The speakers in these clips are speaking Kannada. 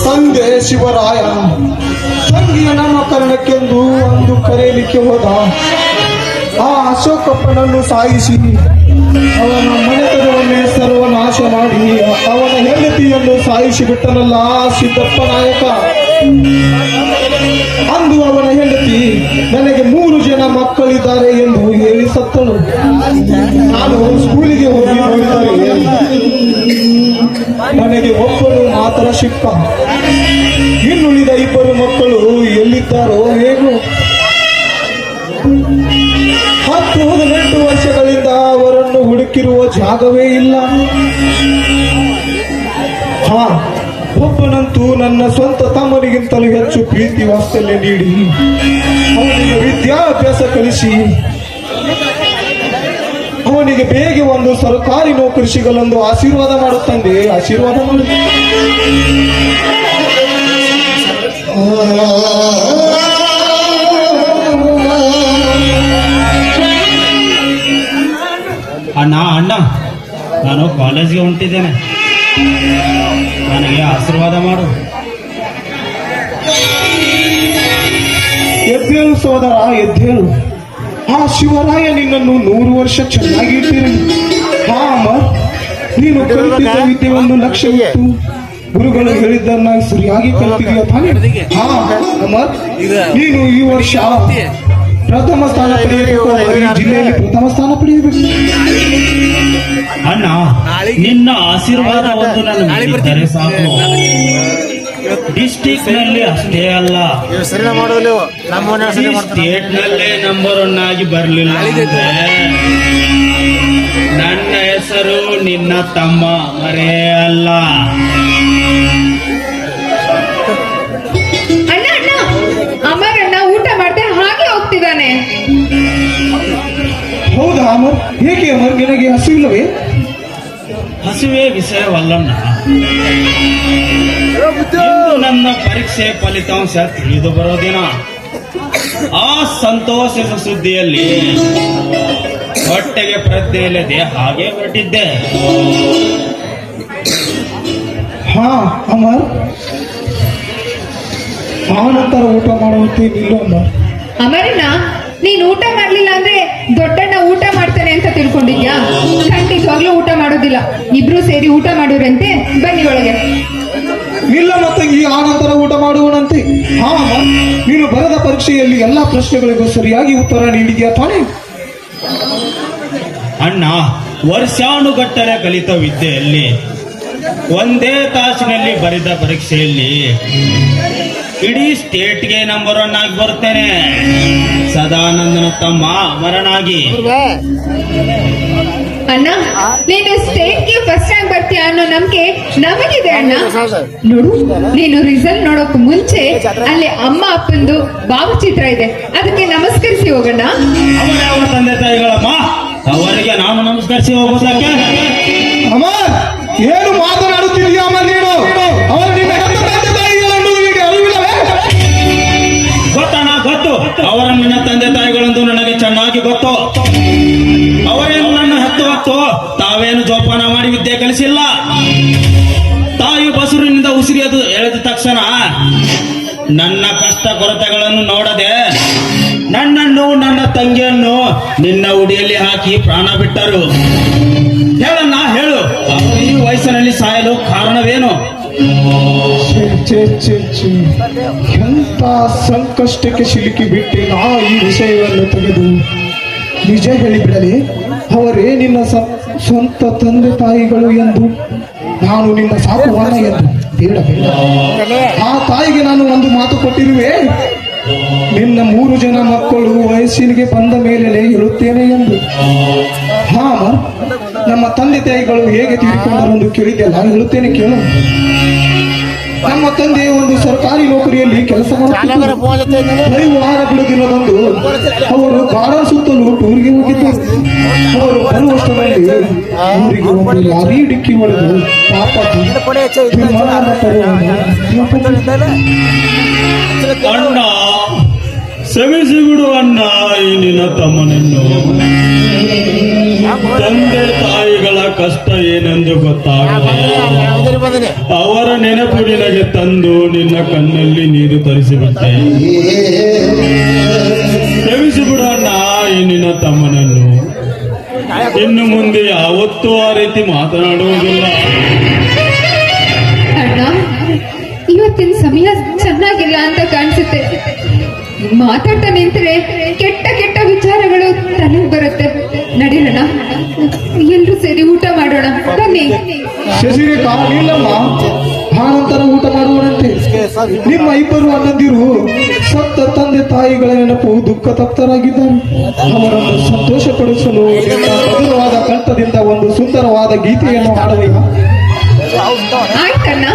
ತಂದೆ ಶಿವರಾಯ ತಂಗಿಯ ನಾಮಕರಣಕ್ಕೆಂದು ಅಂದು ಕರೆಯಲಿಕ್ಕೆ ಹೋದ. ಆ ಅಶೋಕಪ್ಪನನ್ನು ಸಾಯಿಸಿ ಅವನ ಮನೆತನವನ್ನೇ ಸರ್ವನಾಶ ಮಾಡಿ ಅವನ ಹೆಂಡತಿಯನ್ನು ಸಾಯಿಸಿ ಬಿಟ್ಟನಲ್ಲ ಸಿದ್ದಪ್ಪ ನಾಯಕ. ಅಂದು ಅವನ ಹೆಂಡತಿ ನನಗೆ 3 ಜನ ಮಕ್ಕಳಿದ್ದಾರೆ ಎಂದು ಹೇಳಿ ಸತ್ತಳು. ನಾನು ಸ್ಕೂಲಿಗೆ ಹೋಗಿ ನೋಡಿದರೆ ನನಗೆ ಒಬ್ಬನು ಮಾತ್ರ ಸಿಕ್ಕ. ಇನ್ನುಳಿದ 2 ಮಕ್ಕಳು ಎಲ್ಲಿದ್ದಾರೋ ಹೇಗೋ. 10-18 ವರ್ಷಗಳಿಂದ ಅವರನ್ನು ಹುಡುಕಿರುವ ಜಾಗವೇ ಇಲ್ಲ. ಒಬ್ಬನಂತೂ ನನ್ನ ಸ್ವಂತ ತಮ್ಮನಿಗಿಂತಲೂ ಹೆಚ್ಚು ಪ್ರೀತಿ ವಾತ್ಸಲ್ಯ ನೀಡಿ ಅವನಿಗೆ ವಿದ್ಯಾಭ್ಯಾಸ ಕಲಿಸಿ ಅವನಿಗೆ ಬೇಗ ಒಂದು ಸರ್ಕಾರಿ ನೌಕರಿ ಸಿಗಲೆಂದು ಆಶೀರ್ವಾದ ಮಾಡುತ್ತಂದೆ. ಆಶೀರ್ವಾದ ಮಾಡು. ಅಣ್ಣ ಅಣ್ಣ ನಾನು ಕಾಲೇಜ್ಗೆ ಹೊಂಟಿದ್ದೇನೆ, ನನಗೆ ಆಶೀರ್ವಾದ ಮಾಡು. ಎದ್ದೇಳು ಸೋದರ, ಎದ್ದೇಳು. ಆ ಶಿವರಾಯ ನಿನ್ನನ್ನು 100 ವರ್ಷ ಚೆನ್ನಾಗಿ ಇಟ್ಟಿರಲಿ. ನೀನು ಕಲಿತಿದ್ದ ವಿದ್ಯೆಯನ್ನು ಲಕ್ಷ್ಯವಿಟ್ಟು ಗುರುಗಳು ಹೇಳಿದ್ದನ್ನ ಸರಿಯಾಗಿ ಕಲಿತಿದೆಯಾ ತಾನೇ? ಅಮರ್, ನೀನು ಈ ವರ್ಷ ಪ್ರಥಮ ಸ್ಥಾನ ಪಡೆಯಬೇಕು. ಜಿಲ್ಲೆಯಲ್ಲಿ ಪ್ರಥಮ ಸ್ಥಾನ ಪಡೆಯಬೇಕು. ಅಣ್ಣ, ನಿನ್ನ ಆಶೀರ್ವಾದ ಒಂದು ನನ್ನ ಮೇಲಿದ್ದರೆ ಸಾಕು. ಡಿಸ್ಟಿಕ್ ನಲ್ಲಿ ಅಷ್ಟೇ ಅಲ್ಲ, ಸ್ಟೇಟ್ ನಲ್ಲೇ ನಂಬರ್ 1 ಆಗಿ ಬರಲಿಲ್ಲ ಅಂದ್ರೆ ನನ್ನ ಹೆಸರು ನಿನ್ನ ತಮ್ಮ ಮರೇ ಅಲ್ಲ. ಅಮರಣ್ಣ ಊಟ ಮಾಡದೆ ಹಾಗೆ ಹೋಗ್ತಿದ್ದಾನೆ. ಹೌದಾ ಅಮರ್? ಏಕೆ ಅಮರ್, ನಿನಗೆ ಹಸಿವಿಲ್ಲವೇ? ಹಸಿವೆ ವಿಷಯವಲ್ಲಣ್ಣ. ನನ್ನ ಪರೀಕ್ಷೆ ಫಲಿತಾಂಶ ತಿಳಿದು ಬರೋ ದಿನ. ಆ ಸಂತೋಷದ ಸುದ್ದಿಯಲ್ಲಿ ಹೊಟ್ಟೆಗೆ ಪ್ರಜ್ಞೆ ಇಲ್ಲದೆ ಹಾಗೆ ಹೊರಟಿದ್ದೆ. ಅಮರ್, ಆ ನಂತರ ಊಟ ಮಾಡುವಂತೆ ನಿಲ್ಲು ಅಮರ್. ಅಮರಣ್ಣ, ನೀನ್ ಊಟ ಮಾಡ್ಲಿಲ್ಲ ಅಂದ್ರೆ ದೊಡ್ಡಣ್ಣ ಊಟ ಮಾಡ್ತಾನೆ ಅಂತ ತಿಳ್ಕೊಂಡಿದ್ಯಾ? ಖಂಡಿತವಾಗ್ಲೂ ಊಟ ಮಾಡೋದಿಲ್ಲ. ಇಬ್ರು ಸೇರಿ ಊಟ ಮಾಡೋರಂತೆ. ಬನ್ನಿ ಒಳಗೆ. ಇಲ್ಲ ಮತ್ತಂಗಿ, ಆ ನಂತರ ಊಟ ಮಾಡುವನಂತೆ. ನೀನು ಬರೆದ ಪರೀಕ್ಷೆಯಲ್ಲಿ ಎಲ್ಲಾ ಪ್ರಶ್ನೆಗಳಿಗೂ ಸರಿಯಾಗಿ ಉತ್ತರ ನೀಡಿದ್ಯಾ ತಾನೇ? ಅಣ್ಣ, ವರ್ಷಾನುಗಟ್ಟಲೆ ಕಲಿತ ವಿದ್ಯೆಯಲ್ಲಿ ಒಂದೇ ತಾಸಿನಲ್ಲಿ ಬರೆದ ಪರೀಕ್ಷೆಯಲ್ಲಿ ಇಡೀ ಸ್ಟೇಟ್ಗೆ ನಂಬರ್ 1 ಆಗಿ ಬರ್ತೇನೆ. ಸದಾನಂದನ ತಮ್ಮ ಅಮರನಾಗಿ. ಅಣ್ಣ, ನೀನು ಸ್ಟೇಟ್ಗೆ ಫಸ್ಟ್ ರ್ಯಾಂಕ್ ಬರ್ತೀಯ ಅನ್ನೋ ನಂಬಿಕೆ ನಮಗಿದೆ ಅಣ್ಣ. ನೋಡು, ನೀನು ರಿಸಲ್ಟ್ ನೋಡೋಕ್ ಮುಂಚೆ ಅಲ್ಲಿ ಅಮ್ಮ ಅಪ್ಪಂದು ಭಾವಚಿತ್ರ ಇದೆ, ಅದಕ್ಕೆ ನಮಸ್ಕರಿಸಿ ಹೋಗೋಣ. ಅವರ ತಂದೆ ತಾಯಿಗಳಮ್ಮ, ಅವರಿಗೆ ನಾನು ನಮಸ್ಕರಿಸಿ ಹೋಗೋದಕ್ಕೆ. ಅಮ್ಮ, ಏನು ಮಾತನಾಡುತ್ತಿದೆಯಾ ಅಮ್ಮ ನೀನು? ಅವರು ನಿನ್ನ ಹೆತ್ತ ತಂದೆ ತಾಯಿಗಳನ್ನು ನಿನಗೆ ಅರಿವಿಲ್ಲವೇ? ಗೊತ್ತಣ್ಣ, ಗೊತ್ತು. ಅವರ ನನ್ನ ತಂದೆ ತಾಯಿಗಳಂತೂ ನನಗೆ ಚೆನ್ನಾಗಿ ಗೊತ್ತು. ಅವರೇನು ನನ್ನ ಹೆತ್ತು ಹೊತ್ತು ತಾವೇನು ಜೋಪಾನ ಮಾಡಿ ವಿದ್ಯೆ ಕಲಿಸಿಲ್ಲ. ತಾಯಿ ಬಸುರಿನಿಂದ ಉಸಿರಿಯದು ಎಳೆದ ತಕ್ಷಣ ನನ್ನ ಕಷ್ಟ ಕೊರತೆಗಳನ್ನು ನೋಡದೆ ನನ್ನನ್ನು ನನ್ನ ತಂಗಿಯನ್ನು ನಿನ್ನ ಉಡಿಯಲ್ಲಿ ಹಾಕಿ ಪ್ರಾಣ ಬಿಟ್ಟರು. ಹೇಳಣ್ಣ, ಹೇಳು, ಅವರು ಈ ವಯಸ್ಸಿನಲ್ಲಿ ಸಾಯಲು ಕಾರಣವೇನು? ಎಂತ ಸಂಕಷ್ಟಕ್ಕೆ ಸಿಲುಕಿ ಬಿಟ್ಟೆ ನಾ ಈ ವಿಷಯವನ್ನು ತೆಗೆದು ನಿಜ ಹೇಳಿಬಿಡಲಿ. ಅವರೇ ನಿನ್ನ ಸ್ವಂತ ತಂದೆ ತಾಯಿಗಳು ಎಂದು ನಾನು ನಿನ್ನ ಸಾಕುವಾನ ಎಂದು ಬೇಡ ಬೇಡ. ಆ ತಾಯಿಗೆ ನಾನು ಒಂದು ಮಾತು ಕೊಟ್ಟಿರುವೆ, ನಿನ್ನ 3 ಜನ ಮಕ್ಕಳು ವಯಸ್ಸಿಗೆ ಬಂದ ಮೇಲೆ ಹೇಳುತ್ತೇನೆ ಎಂದು. ನಮ್ಮ ತಂದೆ ತಾಯಿಗಳು ಹೇಗೆ ತೀರಿಕೊಂಡರೆಂದು ಕೇಳಿದ್ದೆಲ್ಲ ಹೇಳುತ್ತೇನೆ ಕೇಳು. ನಮ್ಮ ತಂದೆ ಒಂದು ಸರ್ಕಾರಿ ನೌಕರಿಯಲ್ಲಿ ಕೆಲಸ ಮಾಡುತ್ತಿದ್ದರು. ರವಿವಾರ ಬಿಡುದಿನದಂದು ಅವರು ಬಾಡ ಸುತ್ತಲೂ ಟೂರ್ಗೆ ಹೋಗಿದ್ದರು. ಅವರು ಬರುವಷ್ಟರಲ್ಲಿ ಊರಿಗೆ ಒಂದು ಲಾರಿ ಡಿಕ್ಕಿ ಹೊಡೆದು ಪಾಪ ಅಣ್ಣ, ಕ್ಷಮಿಸಿ ಬಿಡು ಅಣ್ಣ ಈ ನಿನ್ನ ತಮ್ಮನನ್ನು. ತಂದೆ ತಾಯಿಗಳ ಕಷ್ಟ ಏನೆಂದು ಗೊತ್ತಾಗಲಿಲ್ಲ. ಅವರ ನೆನಪು ನಿನಗೆ ತಂದು ನಿನ್ನ ಕಣ್ಣಲ್ಲಿ ನೀರು ತರಿಸಿಬಿಟ್ಟೆ. ಕ್ಷಮಿಸಿ ಬಿಡು ಅಣ್ಣ ಈ ನಿನ್ನ ತಮ್ಮನನ್ನು. ಇನ್ನು ಮುಂದೆ ಯಾವತ್ತೂ ಆ ರೀತಿ ಮಾತನಾಡುವುದಿಲ್ಲ. ಅಣ್ಣ, ಇವತ್ತಿನ ಸಮಯ ಚೆನ್ನಾಗಿಲ್ಲ ಅಂತ ಕಾಣಿಸುತ್ತೆ. ಮಾತಾಡ್ತಾ ನಿಂತರೆ ಕೆಟ್ಟ ಕೆಟ್ಟ ವಿಚಾರಗಳು ತಲೆಗೆ ಬರುತ್ತೆ. ನಡೀರಣ್ಣ, ಎಲ್ರೂ ಸೇರಿ ಊಟ ಮಾಡೋಣ. ಬನ್ನಿ. ಶಶಿರೇಖಾ, ನಿಲ್ಲಮ್ಮ, ಆನಂತರ ಊಟ ಮಾಡುವನಂತೆ. ನಿಮ್ಮ ಇಬ್ಬರು ಅಣ್ಣಂದಿರು ಸತ್ತ ತಂದೆ ತಾಯಿಗಳ ನೆನಪು ದುಃಖ ತಪ್ತರಾಗಿದ್ದಾರೆ. ಅವರನ್ನು ಸಂತೋಷಪಡಿಸಲು ನಿನ್ನ ಮಧುರವಾದ ಕಂಠದಿಂದ ಒಂದು ಸುಂದರವಾದ ಗೀತೆಯನ್ನು ಹಾಡಬೇಕು. ಆಯ್ತಣ್ಣ.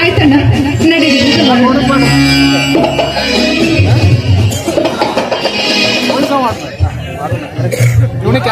ಆಯ್ತಣ್ಣ, ನಡೀರಿ. ಇವನಿಗೆ